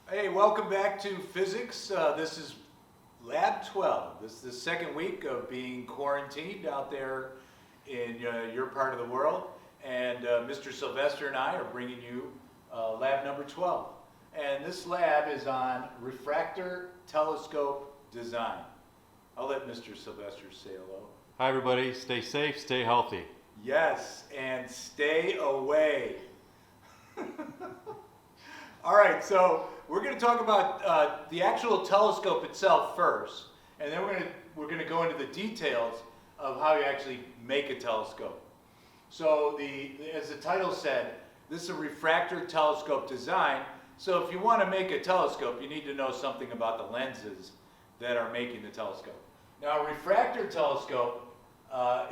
Hey, welcome back to physics. This is Lab 12. This is the second week of being quarantined out there in your part of the world. And Mr. Sylvester and I are bringing you lab number 12. And this lab is on refractor telescope design. I'll let Mr. Sylvester say hello. Hi everybody, stay safe, stay healthy. Yes, and stay away. All right, so we're going to talk about the actual telescope itself first, and then we're going to go into the details of how you actually make a telescope. So as the title said, this is a refractor telescope design. So if you want to make a telescope, you need to know something about the lenses that are making the telescope. Now, a refractor telescope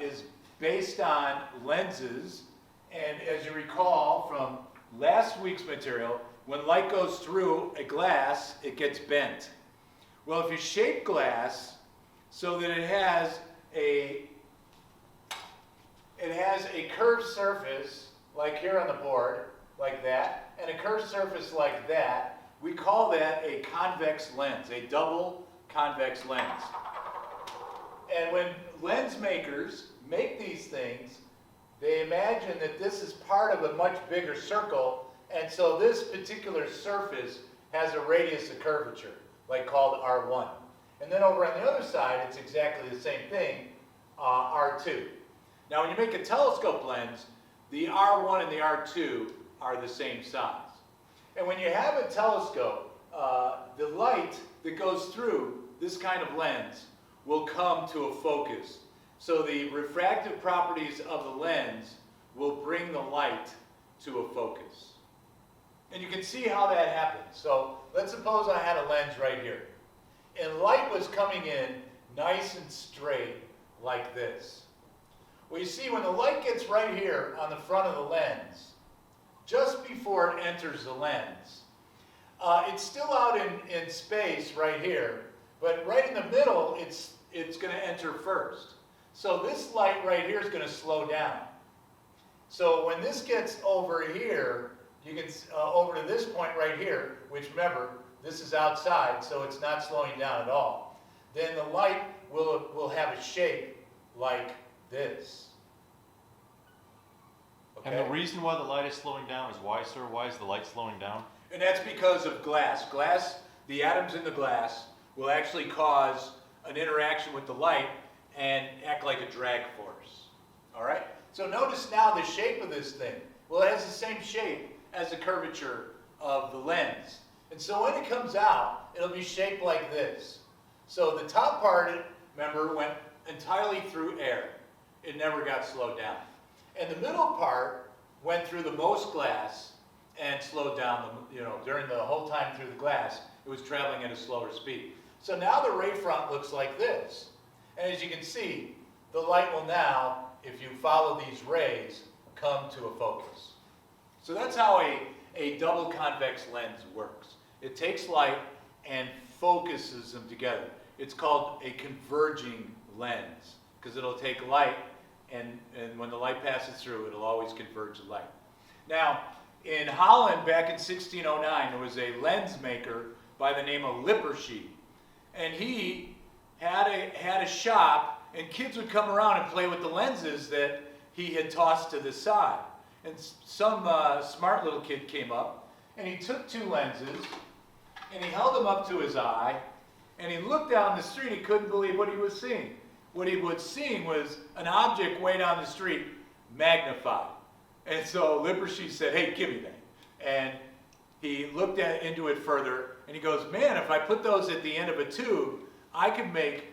is based on lenses, and as you recall from last week's material, when light goes through a glass, it gets bent. Well, if you shape glass so that it has a curved surface, like here on the board, like that, and a curved surface like that, we call that a convex lens, a double convex lens. And when lens makers make these things, they imagine that this is part of a much bigger circle, and so this particular surface has a radius of curvature, like called R1. And then over on the other side, it's exactly the same thing, R2. Now when you make a telescope lens, the R1 and the R2 are the same size. And when you have a telescope, the light that goes through this kind of lens will come to a focus. So the refractive properties of the lens will bring the light to a focus. And you can see how that happens. So let's suppose I had a lens right here. And light was coming in nice and straight like this. Well, you see, when the light gets right here on the front of the lens, just before it enters the lens, it's still out in space right here, but right in the middle, it's going to enter first. So this light right here is going to slow down. So when this gets over here, you can over to this point right here, which remember, this is outside, so it's not slowing down at all. Then the light will have a shape like this. Okay? And the reason why the light is slowing down is why, sir? Why is the light slowing down? And that's because of glass. Glass, the atoms in the glass will actually cause an interaction with the light and act like a drag force. All right? So notice now the shape of this thing. Well, it has the same shape as the curvature of the lens. And so when it comes out, it'll be shaped like this. So the top part, remember, went entirely through air. It never got slowed down. And the middle part went through the most glass and slowed down, during the whole time through the glass, it was traveling at a slower speed. So now the ray front looks like this. And as you can see, the light will now, if you follow these rays, come to a focus. So that's how a double convex lens works. It takes light and focuses them together. It's called a converging lens because it'll take light and when the light passes through, it'll always converge the light. Now, in Holland back in 1609, there was a lens maker by the name of Lippershey. And he had a shop, and kids would come around and play with the lenses that he had tossed to the side. And some smart little kid came up, and he took two lenses, and he held them up to his eye, and he looked down the street. He couldn't believe what he was seeing. What he was seeing was an object way down the street magnified. And so Lippershey said, "Hey, give me that." And he looked into it further, and he goes, "Man, if I put those at the end of a tube, I could make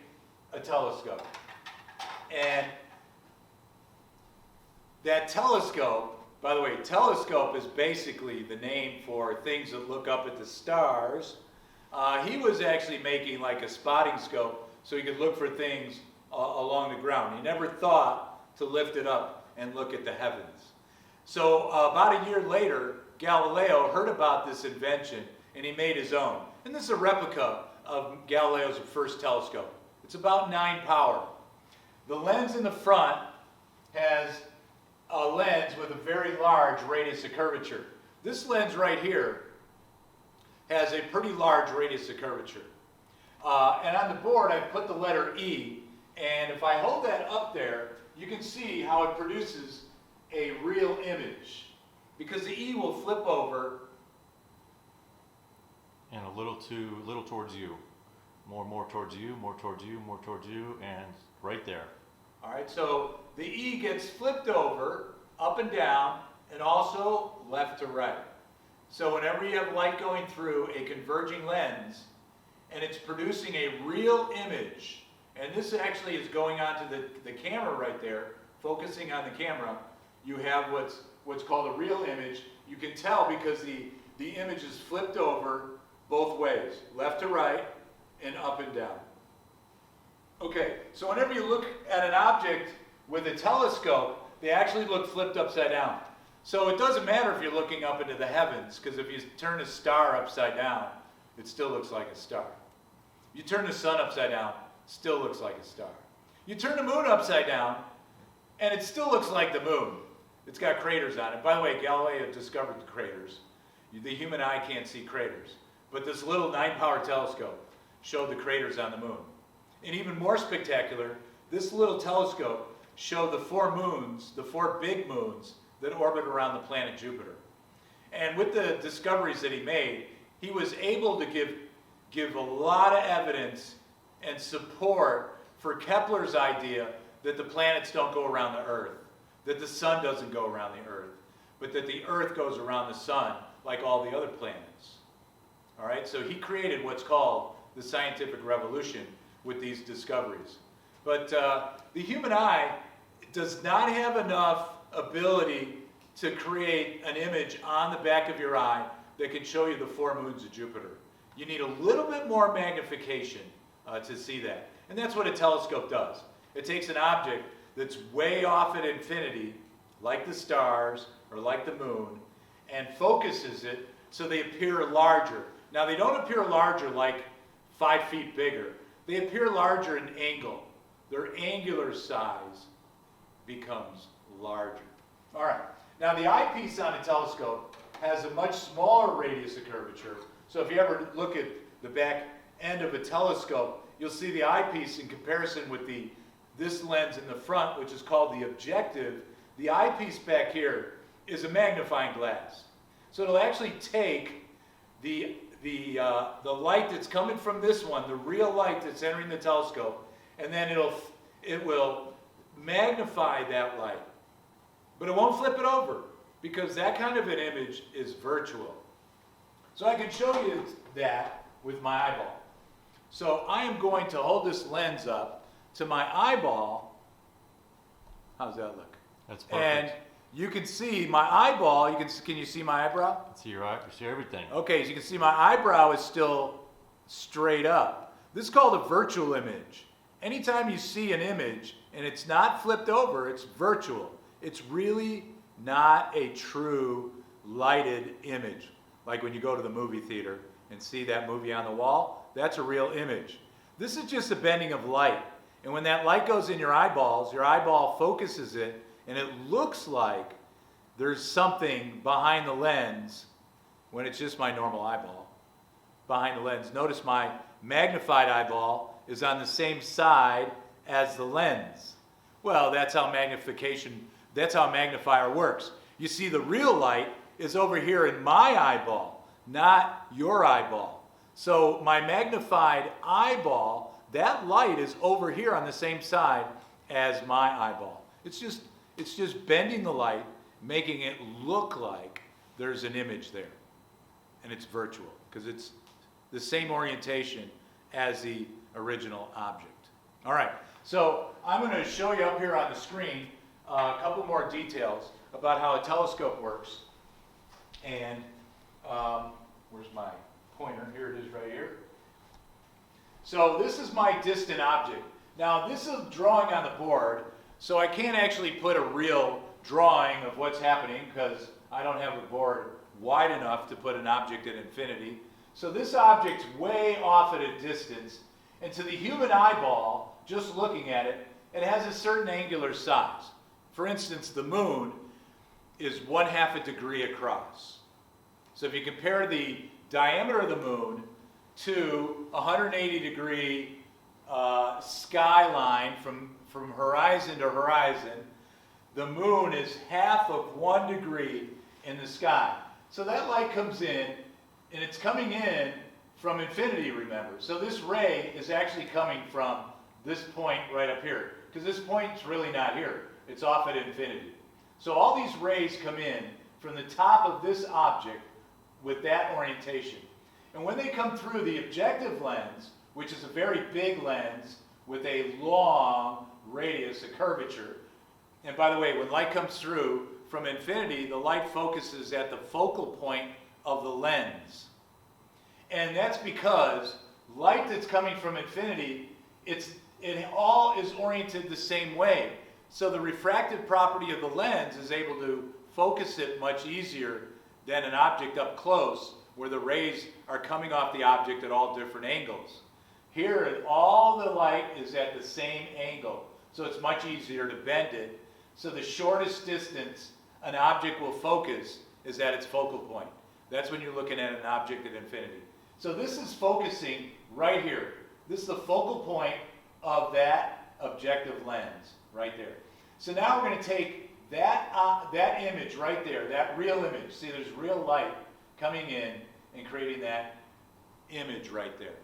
a telescope." And that telescope, by the way, telescope is basically the name for things that look up at the stars. He was actually making like a spotting scope so he could look for things along the ground. He never thought to lift it up and look at the heavens. So about a year later, Galileo heard about this invention and he made his own. And this is a replica of Galileo's first telescope. It's about 9 power. The lens in the front has a lens with a very large radius of curvature. This lens right here has a pretty large radius of curvature. And on the board, I've put the letter E, and if I hold that up there, you can see how it produces a real image. Because the E will flip over. And a little towards you. More towards you, more towards you, more towards you, and right there. All right, so the E gets flipped over, up and down, and also left to right. So whenever you have light going through a converging lens, and it's producing a real image, and this actually is going onto the camera right there, focusing on the camera, you have what's called a real image. You can tell because the image is flipped over both ways, left to right and up and down. Okay, so whenever you look at an object with a telescope, they actually look flipped upside down. So it doesn't matter if you're looking up into the heavens, because if you turn a star upside down, it still looks like a star. You turn the sun upside down, still looks like a star. You turn the moon upside down, and it still looks like the moon. It's got craters on it. By the way, Galileo discovered the craters. The human eye can't see craters. But this little 9-power telescope showed the craters on the moon. And even more spectacular, this little telescope showed the 4 moons, the 4 big moons that orbit around the planet Jupiter. And with the discoveries that he made, he was able to give a lot of evidence and support for Kepler's idea that the planets don't go around the Earth, that the sun doesn't go around the Earth, but that the Earth goes around the sun like all the other planets. All right, so he created what's called the scientific revolution with these discoveries. But the human eye does not have enough ability to create an image on the back of your eye that can show you the 4 moons of Jupiter. You need a little bit more magnification to see that. And that's what a telescope does. It takes an object that's way off at infinity, like the stars or like the moon, and focuses it so they appear larger. Now, they don't appear larger like 5 feet bigger. They appear larger in angle. Their angular size becomes larger. All right. Now, the eyepiece on a telescope has a much smaller radius of curvature. So if you ever look at the back end of a telescope, you'll see the eyepiece in comparison with this lens in the front, which is called the objective. The eyepiece back here is a magnifying glass. So it'll actually take the light that's coming from this one, the real light that's entering the telescope, and then it will magnify that light. But it won't flip it over, because that kind of an image is virtual. So I can show you that with my eyeball. So I am going to hold this lens up to my eyeball. How's that look? That's perfect. And you can see my eyeball. Can you see my eyebrow? See your eye, see everything. Okay, as you can see, my eyebrow is still straight up. This is called a virtual image. Anytime you see an image and it's not flipped over, it's virtual. It's really not a true lighted image. Like when you go to the movie theater and see that movie on the wall, that's a real image. This is just a bending of light. And when that light goes in your eyeballs, your eyeball focuses it, and it looks like there's something behind the lens when it's just my normal eyeball behind the lens. Notice my magnified eyeball is on the same side as the lens. Well, that's how a magnifier works. You see, the real light is over here in my eyeball, not your eyeball. So my magnified eyeball, that light is over here on the same side as my eyeball. It's just bending the light, making it look like there's an image there. And it's virtual, because it's the same orientation as the original object. All right, so I'm going to show you up here on the screen a couple more details about how a telescope works. And where's my pointer? Here it is right here. So this is my distant object. Now this is drawing on the board, so I can't actually put a real drawing of what's happening because I don't have a board wide enough to put an object at infinity. So this object's way off at a distance, and to the human eyeball, just looking at it, it has a certain angular size. For instance, the moon is 1/2 a degree across. So if you compare the diameter of the moon to a 180-degree skyline from horizon to horizon, the moon is half of 1 degree in the sky. So that light comes in, and it's coming in from infinity, remember. So this ray is actually coming from this point right up here, because this point's really not here. It's off at infinity. So all these rays come in from the top of this object with that orientation. And when they come through the objective lens, which is a very big lens with a long radius, a curvature, and by the way, when light comes through from infinity, the light focuses at the focal point of the lens. And that's because light that's coming from infinity, it all is oriented the same way. So the refractive property of the lens is able to focus it much easier than an object up close where the rays are coming off the object at all different angles. Here, all the light is at the same angle, so it's much easier to bend it. So the shortest distance an object will focus is at its focal point. That's when you're looking at an object at infinity. So this is focusing right here. This is the focal point of that objective lens right there. So now we're going to take that image right there, that real image. See, there's real light coming in and creating that image right there.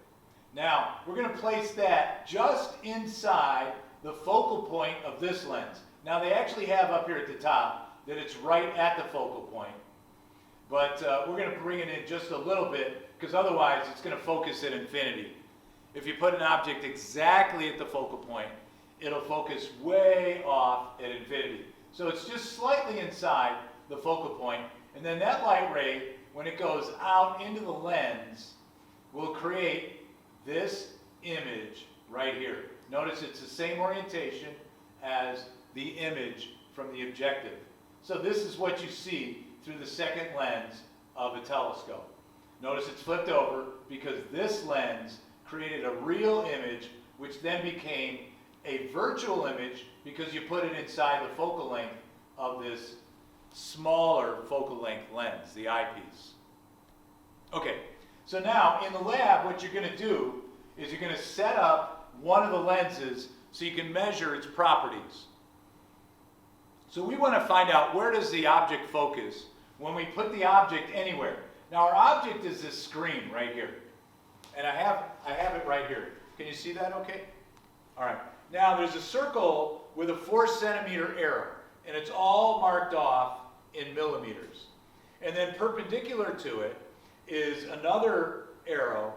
Now, we're going to place that just inside the focal point of this lens. Now, they actually have up here at the top that it's right at the focal point. But we're going to bring it in just a little bit, because otherwise it's going to focus at infinity. If you put an object exactly at the focal point, it'll focus way off at infinity. So it's just slightly inside the focal point, and then that light ray, when it goes out into the lens, will create this image right here. Notice it's the same orientation as the image from the objective. So this is what you see through the second lens of a telescope. Notice it's flipped over because this lens created a real image, which then became a virtual image because you put it inside the focal length of this smaller focal length lens, the eyepiece. Okay, so now in the lab, what you're going to do is you're going to set up one of the lenses so you can measure its properties. So we want to find out, where does the object focus when we put the object anywhere. Now our object is this screen right here. And I have it right here. Can you see that okay? All right. Now there's a circle with a 4-centimeter arrow, and it's all marked off in millimeters. And then perpendicular to it is another arrow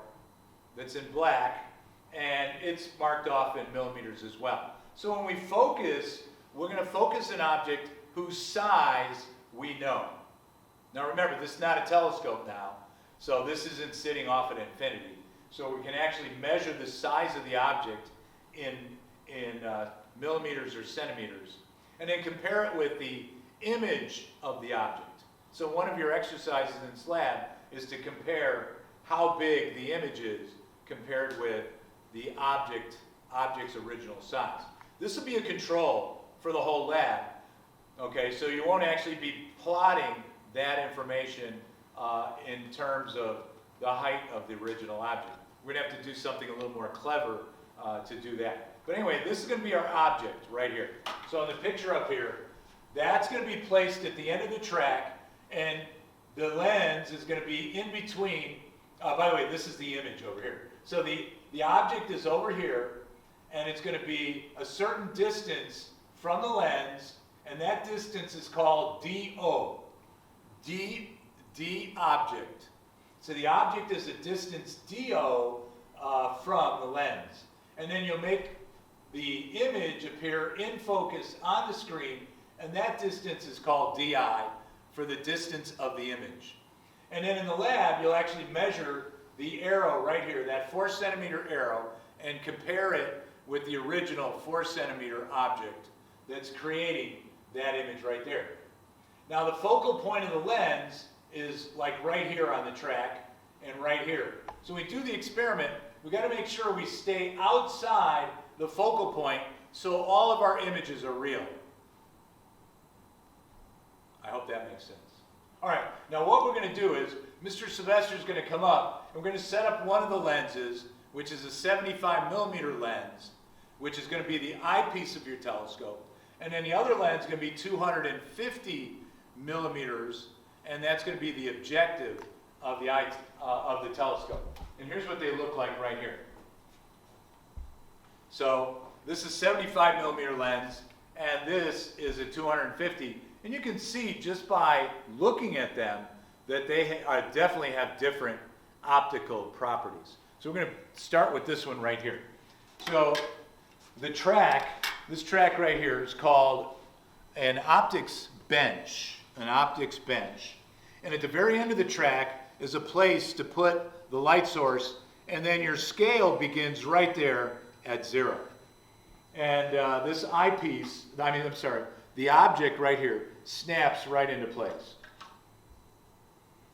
that's in black, and it's marked off in millimeters as well. So when we focus, we're going to focus an object whose size we know. Now remember, this is not a telescope now, so this isn't sitting off at infinity. So we can actually measure the size of the object in millimeters or centimeters, and then compare it with the image of the object. So one of your exercises in this lab is to compare how big the image is compared with the object's original size. This will be a control for the whole lab. Okay, so you won't actually be plotting that information in terms of the height of the original object. We're going to have to do something a little more clever to do that. But anyway, this is going to be our object right here. So in the picture up here, that's going to be placed at the end of the track, and the lens is going to be in between. By the way, this is the image over here. So the object is over here, and it's going to be a certain distance from the lens, and that distance is called DO. D object. So the object is a distance DO from the lens. And then you'll make the image appear in focus on the screen, and that distance is called DI for the distance of the image. And then in the lab, you'll actually measure the arrow right here, that 4-centimeter arrow, and compare it with the original 4-centimeter object that's creating that image right there. Now the focal point of the lens is like right here on the track and right here. So when we do the experiment, we've got to make sure we stay outside the focal point so all of our images are real. I hope that makes sense. All right, now what we're going to do is Mr. Sylvester is going to come up and we're going to set up one of the lenses, which is a 75 millimeter lens, which is going to be the eyepiece of your telescope. And then the other lens is going to be 250 millimeters, and that's going to be the objective of the telescope. And here's what they look like right here. So this is 75 millimeter lens, and this is a 250. And you can see just by looking at them that they definitely have different optical properties. So we're going to start with this one right here. So the track, this track right here is called an optics bench. An optics bench. And at the very end of the track is a place to put the light source, and then your scale begins right there at 0. And this eyepiece, the object right here snaps right into place.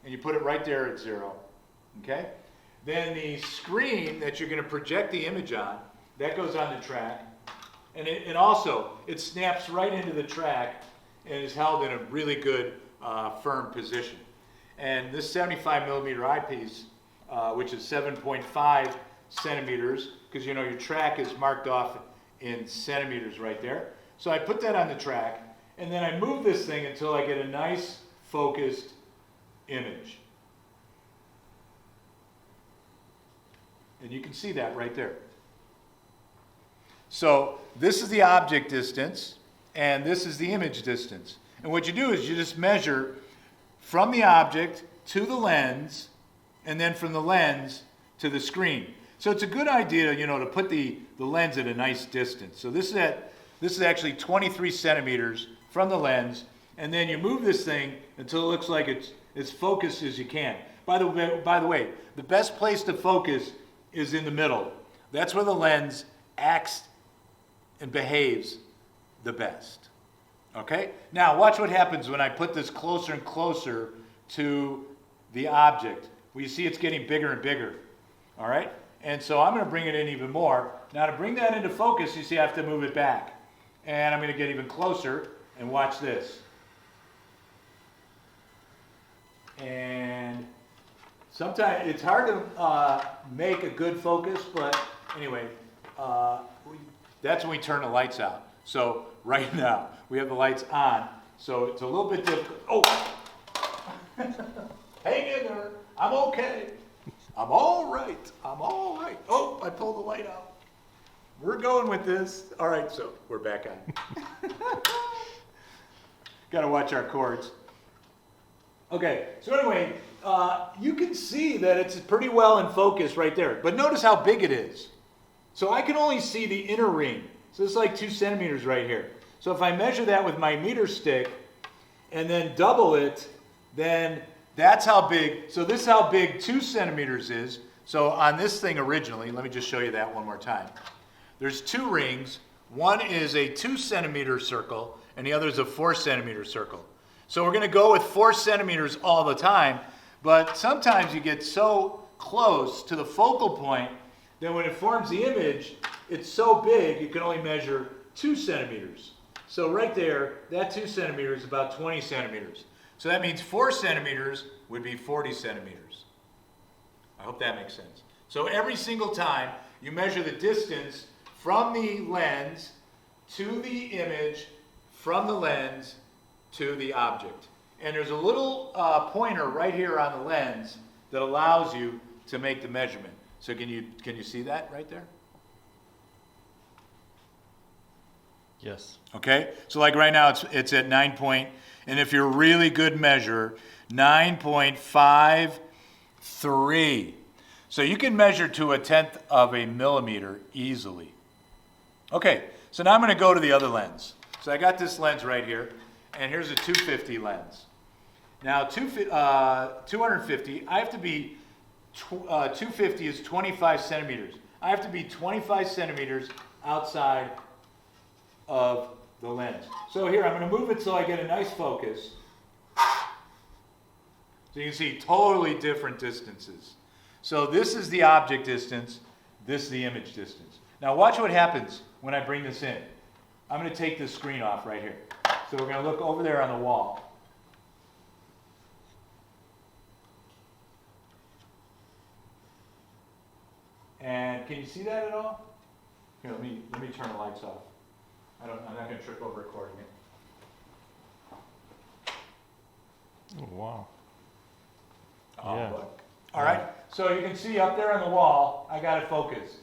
And you put it right there at 0. Okay? Then the screen that you're going to project the image on, that goes on the track. And it snaps right into the track and is held in a really good firm position. And this 75 millimeter eyepiece, which is 7.5 centimeters, because you know your track is marked off in centimeters right there. So I put that on the track, and then I move this thing until I get a nice focused image. And you can see that right there. So this is the object distance, and this is the image distance. And what you do is you just measure from the object to the lens, and then from the lens to the screen. So it's a good idea, you know, to put the lens at a nice distance. So this is actually 23 centimeters from the lens, and then you move this thing until it looks like it's as focused as you can. By the way, the best place to focus is in the middle. That's where the lens acts and behaves the best. Okay? Now watch what happens when I put this closer and closer to the object. Well, you see it's getting bigger and bigger. All right? And so I'm going to bring it in even more. Now to bring that into focus, you see I have to move it back. And I'm going to get even closer and watch this. And sometimes it's hard to make a good focus, but anyway, that's when we turn the lights out. So right now we have the lights on, so it's a little bit difficult. Oh, hang in there. I'm okay. I'm all right. I'm all right. Oh, I pulled the light out. We're going with this. All right, so we're back on. Got to watch our cords. Okay, so anyway, you can see that it's pretty well in focus right there. But notice how big it is. So I can only see the inner ring. So it's like 2 centimeters right here. So if I measure that with my meter stick and then double it, then that's how big. So this is how big 2 centimeters is. So on this thing originally, let me just show you that one more time. There's 2 rings. One is a 2 centimeter circle and the other is a 4 centimeter circle. So we're going to go with 4 centimeters all the time, but sometimes you get so close to the focal point that when it forms the image, it's so big you can only measure 2 centimeters. So right there, that 2 centimeters is about 20 centimeters. So that means 4 centimeters would be 40 centimeters. I hope that makes sense. So every single time you measure the distance from the lens to the image, from the lens to the object. And there's a little pointer right here on the lens that allows you to make the measurement. So can you see that right there? Yes. Okay, so like right now it's at 9 point, and if you're a really good measure, 9.53. So you can measure to 1/10 of a millimeter easily. Okay, so now I'm going to go to the other lens. So I got this lens right here, and here's a 250 lens. Now 250, I have to be, 250 is 25 centimeters. I have to be 25 centimeters outside of the lens. So here, I'm going to move it so I get a nice focus. So you can see totally different distances. So this is the object distance, this is the image distance. Now watch what happens when I bring this in. I'm going to take this screen off right here. So we're going to look over there on the wall. can you see that at all? Here, let me turn the lights off. I'm not going to trip over recording it. Oh, wow. Yeah. All right, so you can see up there on the wall, I got it focused.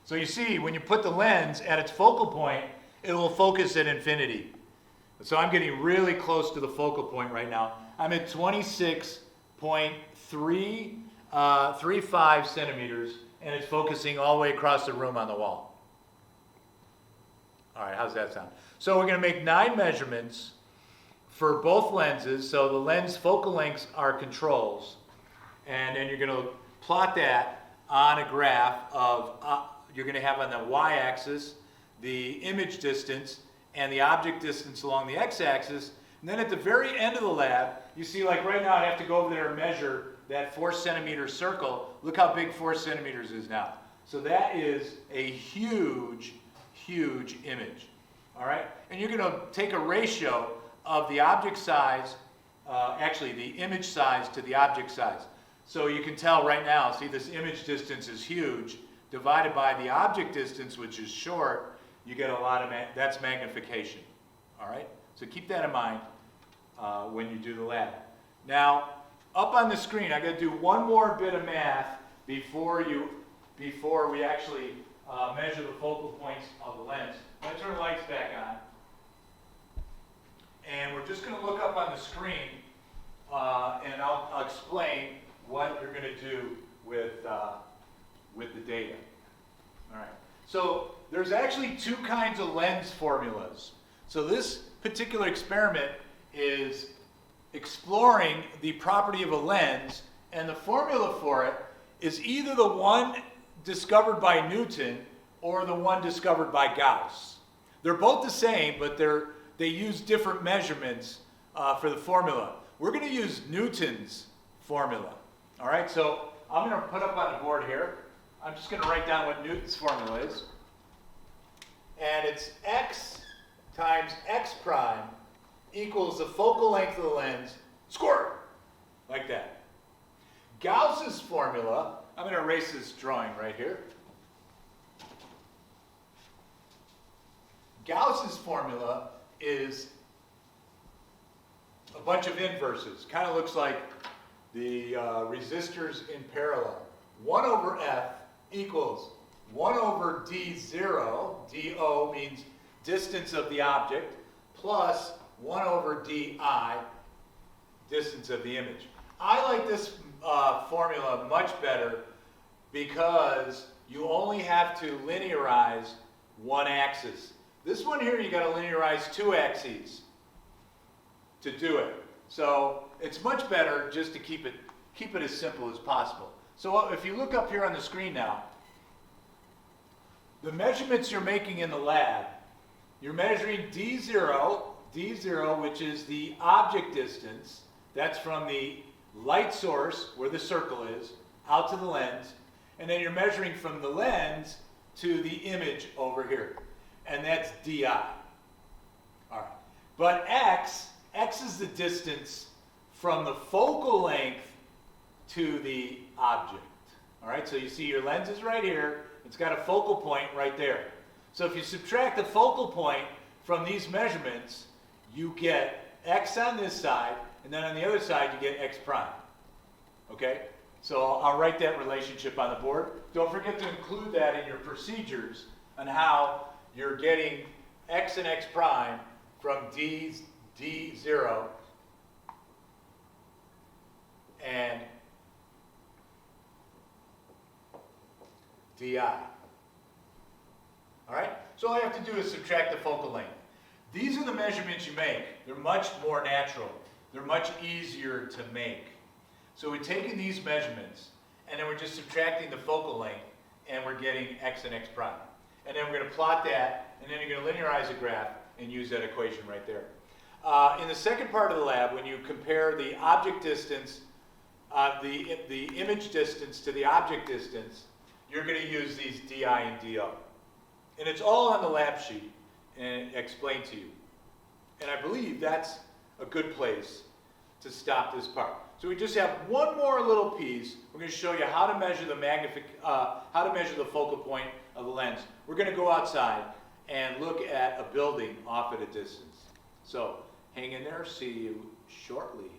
So you see, when you put the lens at its focal point, it will focus at infinity. So I'm getting really close to the focal point right now. I'm at 26.35 centimeters, and it's focusing all the way across the room on the wall. All right, how's that sound? So we're going to make 9 measurements for both lenses. So the lens focal lengths are controls, and then you're going to plot that on a graph of, you're going to have on the y-axis the image distance and the object distance along the x-axis. And then at the very end of the lab, you see, like right now, I have to go over there and measure that 4 centimeter circle. Look how big 4 centimeters is now. So that is a huge, huge image. All right? And you're going to take a ratio of the object size, actually the image size to the object size. So you can tell right now, see, this image distance is huge, divided by the object distance, which is short, you get a lot of, that's magnification. All right? So keep that in mind when you do the lab. Now, up on the screen, I got to do one more bit of math before we actually measure the focal points of the lens. I'm going to turn the lights back on. And we're just going to look up on the screen, and I'll explain what you're going to do with the data. All right. So there's actually 2 kinds of lens formulas. So this particular experiment is exploring the property of a lens, and the formula for it is either the one discovered by Newton or the one discovered by Gauss. They're both the same, but they use different measurements for the formula. We're going to use Newton's formula. All right, so I'm going to put up on the board here. I'm just going to write down what Newton's formula is. And it's x times x prime equals the focal length of the lens squared, like that. Gauss's formula, I'm going to erase this drawing right here. Gauss's formula is a bunch of inverses. Kind of looks like the resistors in parallel. 1 over F equals 1 over D0, DO means distance of the object, plus 1 over DI, distance of the image. I like this formula much better because you only have to linearize one axis. This one here, you got to linearize 2 axes to do it. So it's much better just to keep it as simple as possible. So if you look up here on the screen now, the measurements you're making in the lab, you're measuring D0, which is the object distance. That's from the light source, where the circle is, out to the lens. And then you're measuring from the lens to the image over here. And that's DI. All right. But X is the distance from the focal length to the object. All right, so you see your lens is right here. It's got a focal point right there. So if you subtract the focal point from these measurements, you get X on this side, and then on the other side you get X prime. Okay? So I'll write that relationship on the board. Don't forget to include that in your procedures on how you're getting X and X prime from D0 and DI. All right? So all you have to do is subtract the focal length. These are the measurements you make. They're much more natural. They're much easier to make. So we're taking these measurements, and then we're just subtracting the focal length, and we're getting X and X prime. And then we're going to plot that, and then you're going to linearize a graph and use that equation right there. In the second part of the lab, when you compare the object distance, the image distance to the object distance, you're going to use these DI and DO. And it's all on the lab sheet and explained to you. And I believe that's a good place to stop this part. So we just have one more little piece. We're going to show you how to measure the focal point of the lens. We're going to go outside and look at a building off at a distance. So hang in there. See you shortly.